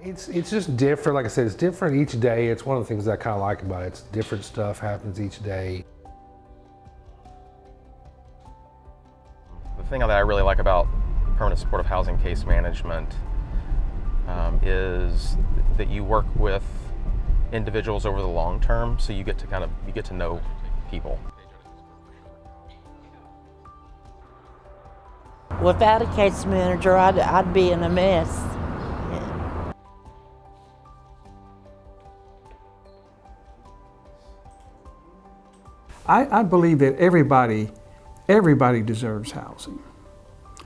It's just different. Like I said, it's different each day. It's one of the things that I kind of like about it. It's different stuff happens each day. The thing that I really like about permanent supportive housing case management is that you work with individuals over the long term, so you get to know people. Without a case manager, I'd be in a mess. Yeah. I believe that everybody deserves housing.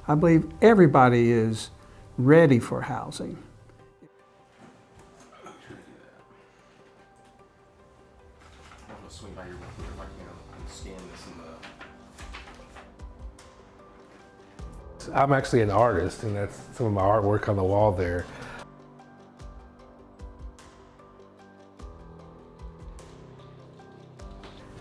I believe everybody is ready for housing. I'm actually an artist, and that's some of my artwork on the wall there.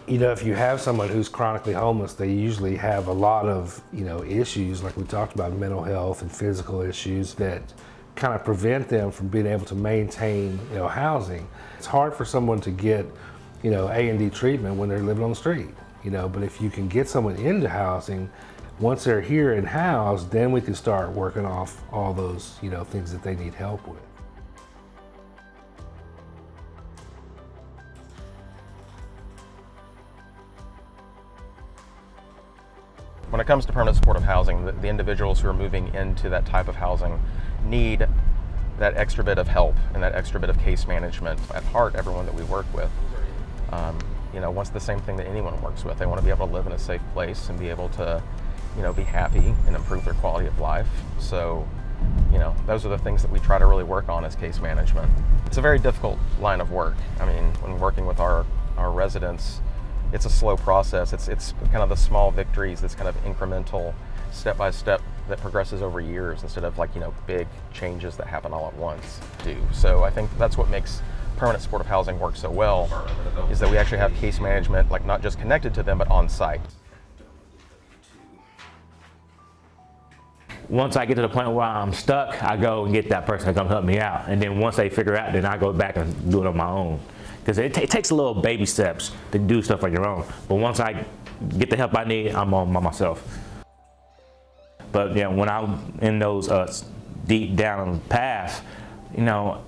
You know, if you have someone who's chronically homeless, they usually have a lot of, issues, like we talked about, mental health and physical issues that kind of prevent them from being able to maintain, housing. It's hard for someone to get, A&D treatment when they're living on the street, but if you can get someone into housing, once they're here and housed, then we can start working off all those, things that they need help with. When it comes to permanent supportive housing, the individuals who are moving into that type of housing need that extra bit of help and that extra bit of case management. At heart, everyone that we work with, wants the same thing that anyone works with. They want to be able to live in a safe place and be able to, be happy and improve their quality of life. So, those are the things that we try to really work on as case management. It's a very difficult line of work. I mean, when working with our residents, it's a slow process. It's kind of the small victories, this kind of incremental, step by step that progresses over years instead of big changes that happen all at once do. So I think that's what makes permanent supportive housing work so well, is that we actually have case management, not just connected to them, but on site. Once I get to the point where I'm stuck, I go and get that person to come help me out. And then once they figure out, then I go back and do it on my own. Because it takes a little baby steps to do stuff on your own. But once I get the help I need, I'm on by myself. But when I'm in those deep down paths, I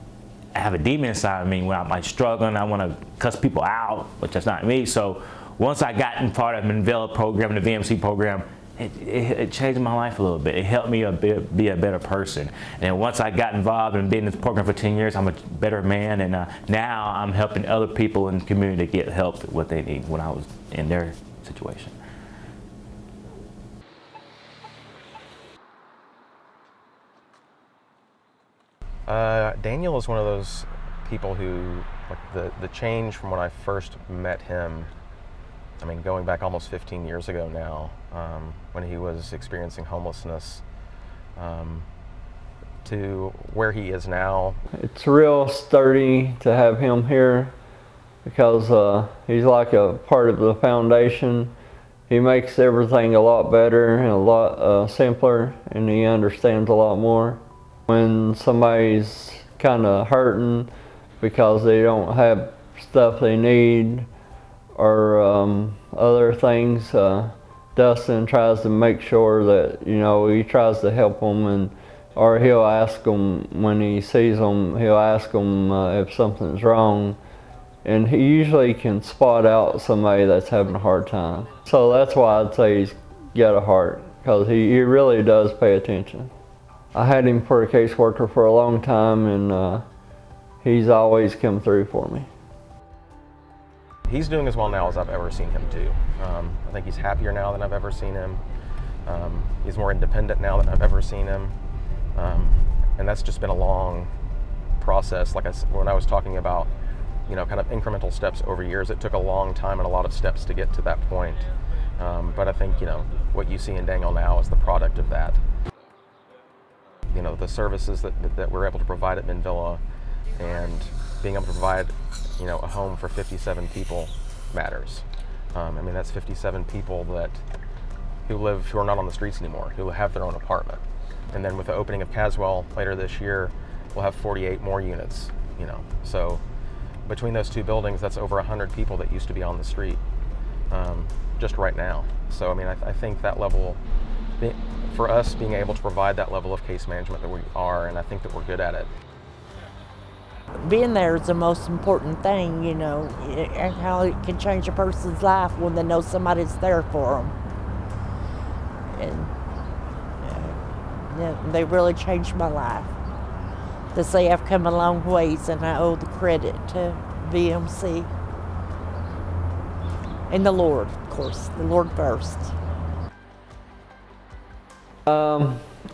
have a demon inside of me where I'm struggling. I want to cuss people out, but that's not me. So once I got in part of the Manvilla program, the VMC program, it changed my life a little bit. It helped me be a better person. And once I got involved and been in this program for 10 years, I'm a better man. And now I'm helping other people in the community get help with what they need when I was in their situation. Daniel is one of those people who, the change from when I first met him, I mean, going back almost 15 years ago now, when he was experiencing homelessness, to where he is now. It's real sturdy to have him here because he's like a part of the foundation. He makes everything a lot better and a lot simpler, and he understands a lot more. When somebody's kind of hurting because they don't have stuff they need or other things, Dustin tries to make sure that, he tries to help them, or he'll ask them when he sees them, he'll ask them if something's wrong. And he usually can spot out somebody that's having a hard time. So that's why I'd say he's got a heart, because he really does pay attention. I had him for a caseworker for a long time, and he's always come through for me. He's doing as well now as I've ever seen him do. I think he's happier now than I've ever seen him. He's more independent now than I've ever seen him. And that's just been a long process. Like when I was talking about, kind of incremental steps over years, it took a long time and a lot of steps to get to that point. But I think, what you see in Daniel now is the product of that. The services that we're able to provide at Manvilla and being able to provide, a home for 57 people matters. That's 57 people who are not on the streets anymore, who have their own apartment. And then with the opening of Caswell later this year, we'll have 48 more units, you know. So between those two buildings, that's over 100 people that used to be on the street just right now. So I mean, I think that level, for us being able to provide that level of case management that we are, and I think that we're good at it. Being there is the most important thing, you know, and how it can change a person's life when they know somebody's there for them. And yeah, they really changed my life. To say I've come a long ways, and I owe the credit to VMC. And the Lord, of course, the Lord first.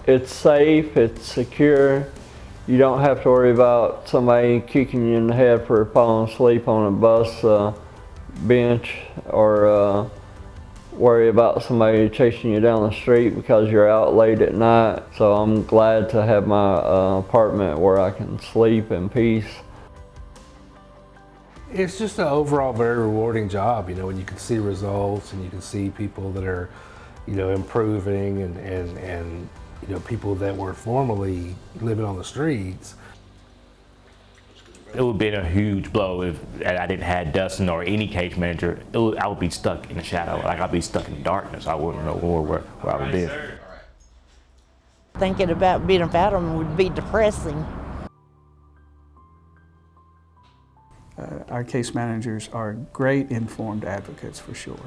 It's safe, it's secure. You don't have to worry about somebody kicking you in the head for falling asleep on a bus bench, or worry about somebody chasing you down the street because you're out late at night. So I'm glad to have my apartment where I can sleep in peace. It's just an overall very rewarding job, you know, when you can see results and you can see people that are, you know, improving and you know, people that were formerly living on the streets. It would have been a huge blow if I didn't have Dustin or any case manager. I would be stuck in the shadow, like I'd be stuck in darkness. I wouldn't know where I would be. Thinking about being without them would be depressing. Our case managers are great informed advocates for sure.